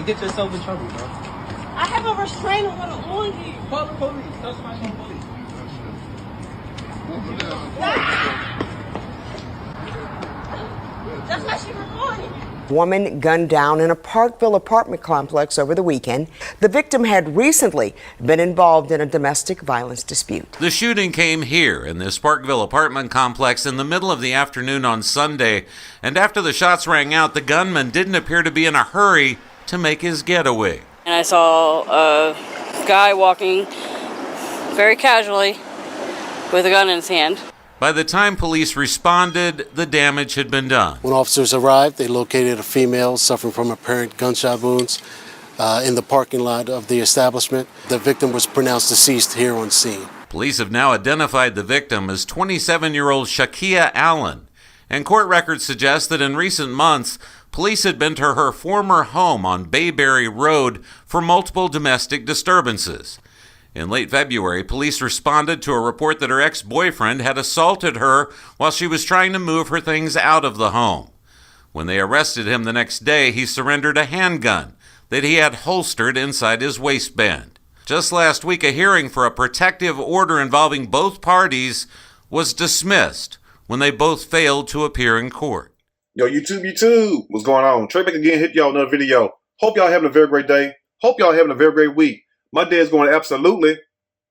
to get yourself in trouble, bro. I have a restraining order on you. Call the police. Tell somebody to call the police. That's why she recording. Woman gunned down in a Parkville apartment complex over the weekend. The victim had recently been involved in a domestic violence dispute. The shooting came here in this Parkville apartment complex in the middle of the afternoon on Sunday. And after the shots rang out, the gunman didn't appear to be in a hurry to make his getaway. And I saw a guy walking very casually with a gun in his hand. By the time police responded, the damage had been done. When officers arrived, they located a female suffering from apparent gunshot wounds in the parking lot of the establishment. The victim was pronounced deceased here on scene. Police have now identified the victim as 27-year-old Shakia Allen, and court records suggest that in recent months, police had been to her former home on Bayberry Road for multiple domestic disturbances. In late February, police responded to a report that her ex-boyfriend had assaulted her while she was trying to move her things out of the home. When they arrested him the next day, he surrendered a handgun that he had holstered inside his waistband. Just last week, a hearing for a protective order involving both parties was dismissed when they both failed to appear in court. Yo, YouTube, what's going on? Trey back again, hit y'all another video. Hope y'all having a very great day. Hope y'all having a very great week. My day is going absolutely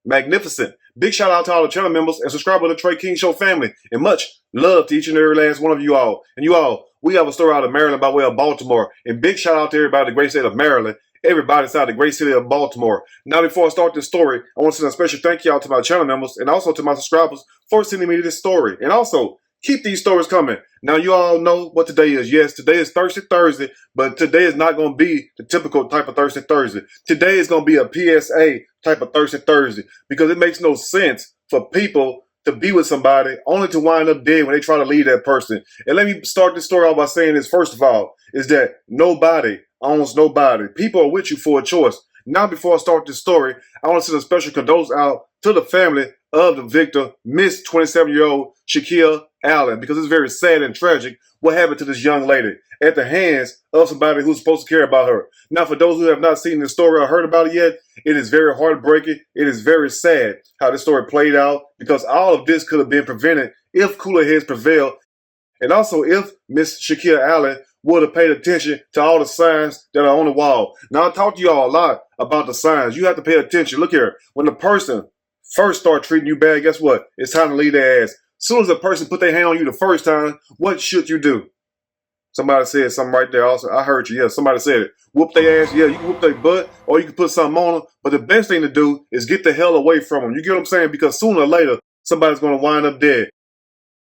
magnificent. Big shout out to all the channel members and subscribers of the Trey King Show family. And much love to each and every last one of you all. And you all, we have a story out of Maryland by way of Baltimore. And big shout out to everybody in the great state of Maryland. Everybody inside the great city of Baltimore. Now, before I start this story, I want to send a special thank you out to my channel members and also to my subscribers for sending me this story. And also, keep these stories coming. Now, you all know what today is. Yes, today is Thursday, but today is not going to be the typical type of Thursday. Today is going to be a PSA type of Thursday because it makes no sense for people to be with somebody only to wind up dead when they try to leave that person. And let me start this story out by saying this, first of all, is that nobody owns nobody. People are with you for a choice. Now, before I start this story, I want to send a special condolence out to the family of the victim, Miss 27-year-old Shakia Allen, because it's very sad and tragic what happened to this young lady at the hands of somebody who's supposed to care about her. Now, for those who have not seen this story or heard about it yet, it is very heartbreaking. It is very sad how this story played out because all of this could have been prevented if cooler heads prevailed. And also if Miss Shakia Allen would have paid attention to all the signs that are on the wall. Now, I talked to y'all a lot about the signs. You have to pay attention. Look here. When the person first start treating you bad, guess what? It's time to leave their ass. As soon as a person put their hand on you the first time, what should you do? Somebody said something right there also. I heard you. Yeah, somebody said it. Whoop their ass. Yeah, you can whoop their butt or you can put something on them. But the best thing to do is get the hell away from them. You get what I'm saying? Because sooner or later, somebody's going to wind up dead.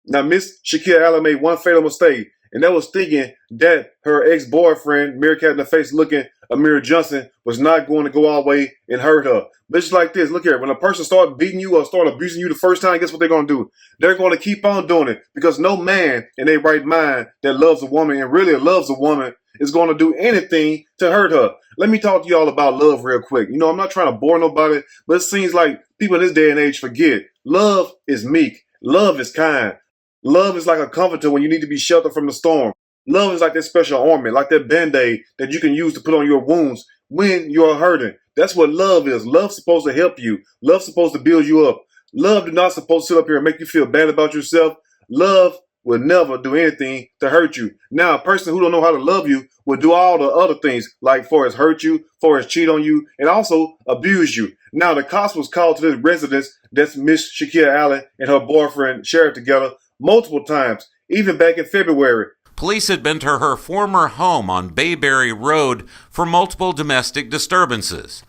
Now, Miss Shakia Allen made one fatal mistake, and that was thinking that her ex-boyfriend, Meerkat in the face looking Amir Johnson, was not going to go all the way and hurt her. But it's like this. Look here. When a person starts beating you or start abusing you the first time, guess what they're going to do? They're going to keep on doing it because no man in their right mind that loves a woman and really loves a woman is going to do anything to hurt her. Let me talk to y'all about love real quick. You know, I'm not trying to bore nobody, but it seems like people in this day and age forget. Love is meek. Love is kind. Love is like a comforter when you need to be sheltered from the storm. Love is like that special ornament, like that Band-Aid that you can use to put on your wounds when you're hurting. That's what love is. Love's supposed to help you. Love's supposed to build you up. Love is not supposed to sit up here and make you feel bad about yourself. Love will never do anything to hurt you. Now, a person who don't know how to love you will do all the other things, like for as hurt you, for as cheat on you, and also abuse you. Now, the cops was called to this residence that's Miss Shakia Allen and her boyfriend shared together multiple times, even back in February. Police had been to her former home on Bayberry Road for multiple domestic disturbances.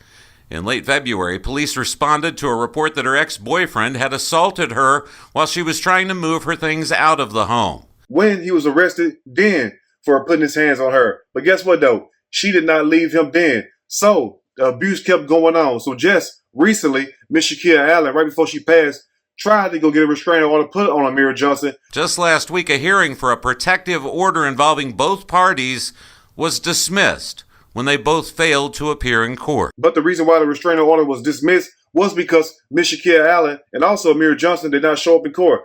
In late February, police responded to a report that her ex-boyfriend had assaulted her while she was trying to move her things out of the home. When he was arrested then for putting his hands on her. But guess what though? She did not leave him then. So the abuse kept going on. So just recently, Miss Shakia Allen, right before she passed, tried to go get a restraining order put on Amir Johnson. Just last week, a hearing for a protective order involving both parties was dismissed when they both failed to appear in court. But the reason why the restraining order was dismissed was because Miss Shakia Allen and also Amir Johnson did not show up in court.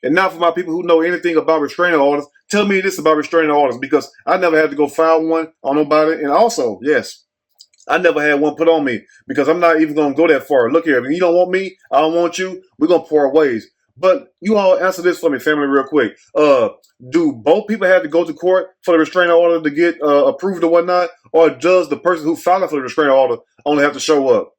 And now for my people who know anything about restraining orders, tell me this about restraining orders, because I never had to go file one on nobody. And also, yes, I never had one put on me, because I'm not even going to go that far. Look here, if you don't want me, I don't want you, we're going to part ways. But you all answer this for me, family, real quick. Do both people have to go to court for the restraining order to get approved or whatnot? Or does the person who filed for the restraining order only have to show up?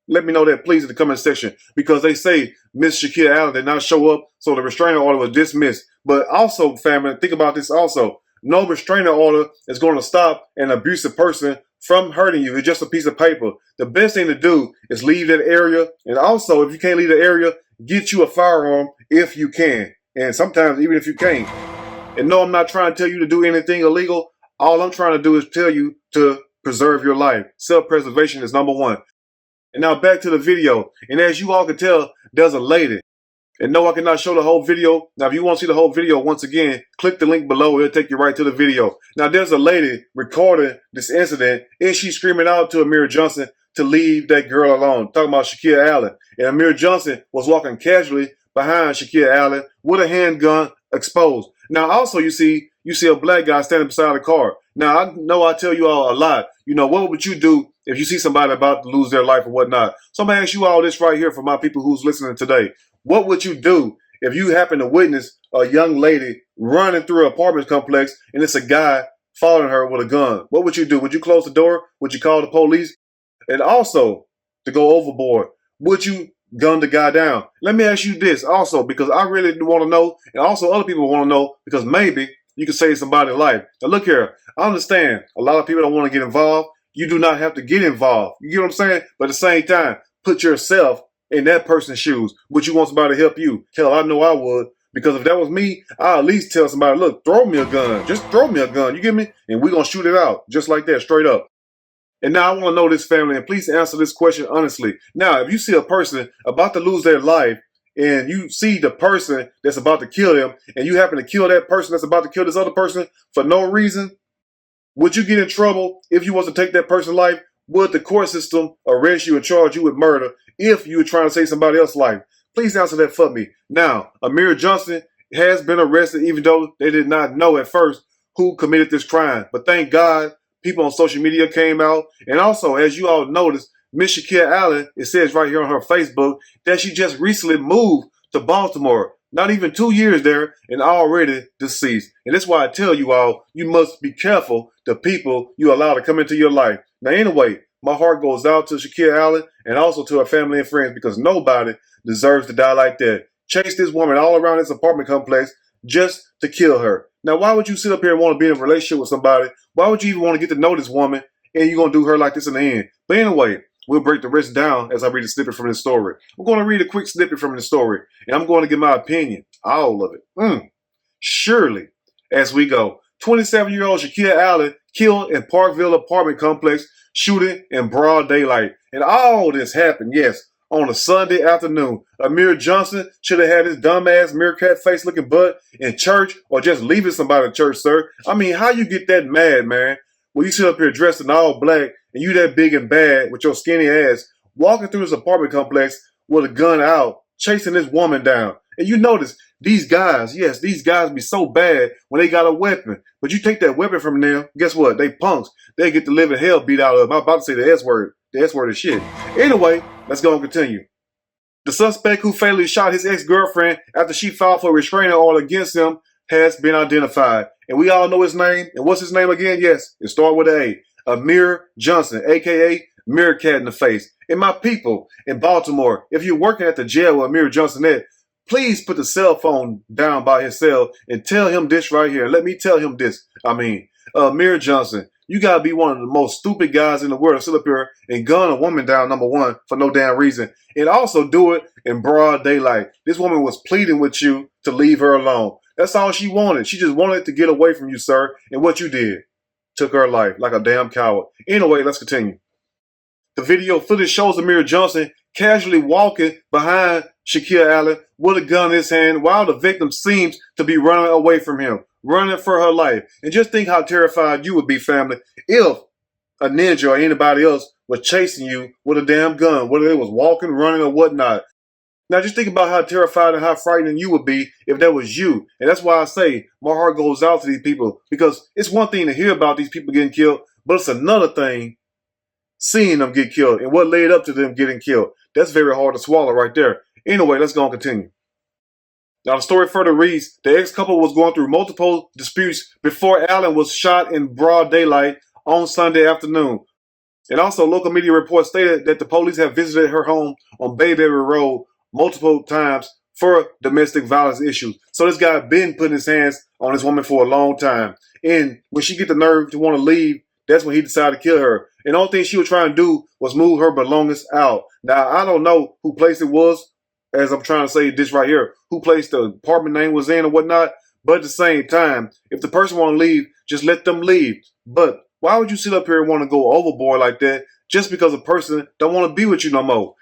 Let me know that, please, in the comment section, because they say Miss Shakia Allen did not show up, so the restraining order was dismissed. But also, family, think about this also. No restraining order is going to stop an abusive person from hurting you. It's just a piece of paper. The best thing to do is leave that area. And also, if you can't leave the area, get you a firearm if you can. And sometimes, even if you can't. And no, I'm not trying to tell you to do anything illegal. All I'm trying to do is tell you to preserve your life. Self-preservation is number one. And now back to the video. And as you all can tell, there's a lady. And no, I cannot show the whole video. Now, if you want to see the whole video, once again, click the link below. It'll take you right to the video. Now, there's a lady recording this incident, and she's screaming out to Amir Johnson to leave that girl alone. Talking about Shakia Allen. And Amir Johnson was walking casually behind Shakia Allen with a handgun exposed. Now, also, you see a black guy standing beside the car. Now, I know I tell you all a lot. You know, what would you do if you see somebody about to lose their life or whatnot? So I'm going to ask you all this right here for my people who's listening today. What would you do if you happen to witness a young lady running through an apartment complex and it's a guy following her with a gun? What would you do? Would you close the door? Would you call the police? And also, to go overboard, would you gun the guy down? Let me ask you this also, because I really want to know, and also other people want to know, because maybe you can save somebody's life. Now look here, I understand a lot of people don't want to get involved. You do not have to get involved. You get what I'm saying? But at the same time, put yourself in that person's shoes. Would you want somebody to help you? Hell, I know I would. Because if that was me, I'd at least tell somebody, look, throw me a gun. Just throw me a gun. You get me? And we're going to shoot it out. Just like that, straight up. And now I want to know this, family, and please answer this question honestly. Now, if you see a person about to lose their life, and you see the person that's about to kill them, and you happen to kill that person that's about to kill this other person for no reason, would you get in trouble if you was to take that person's life? Would the court system arrest you and charge you with murder if you were trying to save somebody else's life? Please answer that for me. Now, Amir Johnson has been arrested, even though they did not know at first who committed this crime. But thank God, people on social media came out. And also, as you all noticed, Miss Shakia Allen, it says right here on her Facebook that she just recently moved to Baltimore. Not even 2 years there and already deceased. And that's why I tell you all, you must be careful the people you allow to come into your life. Now, anyway, my heart goes out to Shakia Allen and also to her family and friends, because nobody deserves to die like that. Chase this woman all around this apartment complex just to kill her. Now, why would you sit up here and want to be in a relationship with somebody? Why would you even want to get to know this woman and you're going to do her like this in the end? But anyway, we'll break the rest down as I read a snippet from this story. I'm going to read a quick snippet from the story, and I'm going to give my opinion, all of it. Surely, as we go, 27-year-old Shakia Allen killed in Parkville apartment complex, shooting in broad daylight. And all this happened, yes, on a Sunday afternoon. Amir Johnson should have had his dumbass meerkat face looking butt in church, or just leaving somebody in church, sir. I mean, how you get that mad, man? When you sit up here dressed in all black and you that big and bad with your skinny ass walking through this apartment complex with a gun out, chasing this woman down. And you notice these guys, yes, these guys be so bad when they got a weapon. But you take that weapon from them, guess what? They punks. They get the living hell beat out of them. I'm about to say the S word. The S word is shit. Anyway, let's go and continue. The suspect who fatally shot his ex-girlfriend after she filed for a restraining order against him has been identified. And we all know his name. And what's his name again? Yes, it starts with an A. Amir Johnson, a.k.a. Meerkat in the face. And my people in Baltimore, if you're working at the jail where Amir Johnson at, please put the cell phone down by his cell and tell him this right here. Let me tell him this. Amir Johnson, you got to be one of the most stupid guys in the world to sit up here and gun a woman down, number one, for no damn reason. And also do it in broad daylight. This woman was pleading with you to leave her alone. That's all she wanted. She just wanted to get away from you, sir. And what you did, took her life like a damn coward. Anyway, let's continue. The video footage shows Amir Johnson casually walking behind Shakia Allen with a gun in his hand while the victim seems to be running away from him, running for her life. And just think how terrified you would be, family, if a ninja or anybody else was chasing you with a damn gun, whether they was walking, running, or whatnot. Now just think about how terrified and how frightening you would be if that was you. And that's why I say my heart goes out to these people, because it's one thing to hear about these people getting killed, but it's another thing seeing them get killed and what led up to them getting killed. That's very hard to swallow right there. Anyway, let's go and continue. Now the story further reads, the ex-couple was going through multiple disputes before Allen was shot in broad daylight on Sunday afternoon. And also local media reports stated that the police have visited her home on Bayberry Road multiple times for domestic violence issues. So this guy been putting his hands on this woman for a long time. And when she get the nerve to want to leave, that's when he decided to kill her. And the only thing she was trying to do was move her belongings out. Now, I don't know who place it was, as I'm trying to say this right here, who place the apartment name was in or whatnot. But at the same time, if the person want to leave, just let them leave. But why would you sit up here and want to go overboard like that just because a person don't want to be with you no more?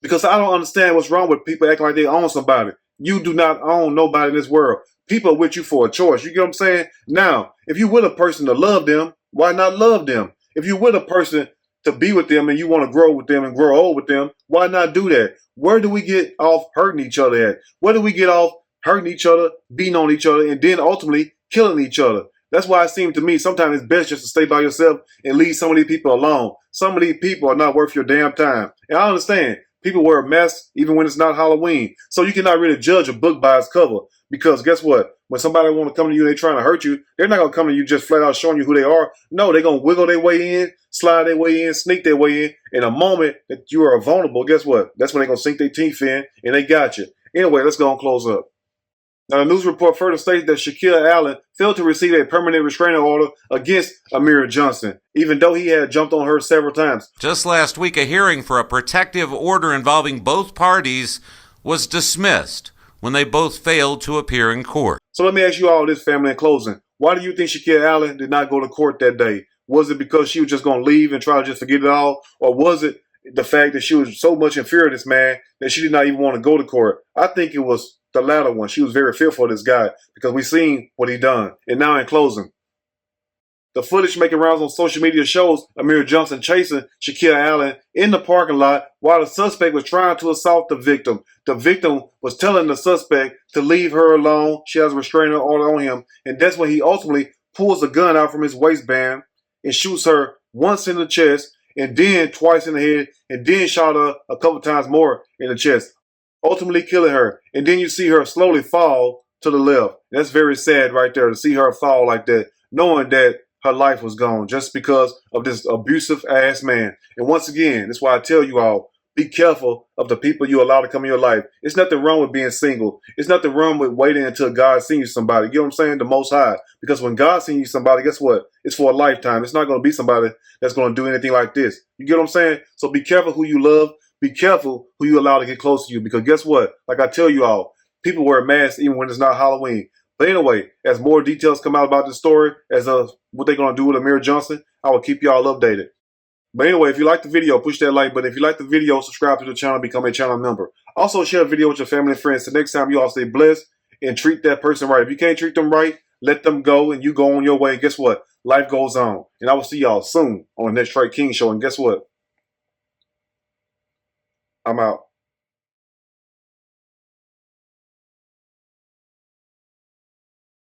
Because I don't understand what's wrong with people acting like they own somebody. You do not own nobody in this world. People are with you for a choice. You get what I'm saying? Now, if you're with a person to love them, why not love them? If you're with a person to be with them and you want to grow with them and grow old with them, why not do that? Where do we get off hurting each other at? Where do we get off hurting each other, beating on each other, and then ultimately killing each other? That's why it seems to me sometimes it's best just to stay by yourself and leave some of these people alone. Some of these people are not worth your damn time. And I understand people wear a mask even when it's not Halloween. So you cannot really judge a book by its cover. Because guess what? When somebody want to come to you and they're trying to hurt you, they're not going to come to you just flat out showing you who they are. No, they're going to wiggle their way in, slide their way in, sneak their way in. In a moment that you are vulnerable, guess what? That's when they're going to sink their teeth in and they got you. Anyway, let's go and close up. Now, the news report further states that Shaquille Allen failed to receive a permanent restraining order against Amira Johnson, even though he had jumped on her several times. Just last week, a hearing for a protective order involving both parties was dismissed when they both failed to appear in court. So let me ask you all this, family, in closing. Why do you think Shaquille Allen did not go to court that day? Was it because she was just going to leave and try to just forget it all? Or was it the fact that she was so much in fear of this man that she did not even want to go to court? I think it was the latter one. She was very fearful of this guy because we seen what he done. And now in closing, the footage making rounds on social media shows Amira Johnson chasing Shaquille Allen in the parking lot while the suspect was trying to assault the victim. The victim was telling the suspect to leave her alone. She has a restraining order on him. And that's when he ultimately pulls a gun out from his waistband and shoots her once in the chest and then twice in the head and then shot her a couple times more in the chest, ultimately killing her. And then you see her slowly fall to the left. That's very sad right there to see her fall like that, knowing that her life was gone just because of this abusive ass man. And once again, that's why I tell you all, be careful of the people you allow to come in your life. It's nothing wrong with being single. It's nothing wrong with waiting until God sends you somebody. You know what I'm saying? The Most High. Because when God sends you somebody, guess what? It's for a lifetime. It's not going to be somebody that's going to do anything like this. You get what I'm saying? So be careful who you love. Be careful who you allow to get close to you. Because guess what? Like I tell you all, people wear masks even when it's not Halloween. But anyway, as more details come out about this story, as of what they're going to do with Amira Johnson, I will keep y'all updated. But anyway, if you like the video, push that like button. If you like the video, subscribe to the channel, become a channel member. Also, share the video with your family and friends. So next time, you all stay blessed and treat that person right. If you can't treat them right, let them go and you go on your way. And guess what? Life goes on. And I will see y'all soon on the next Trey King Show. And guess what? I'm out.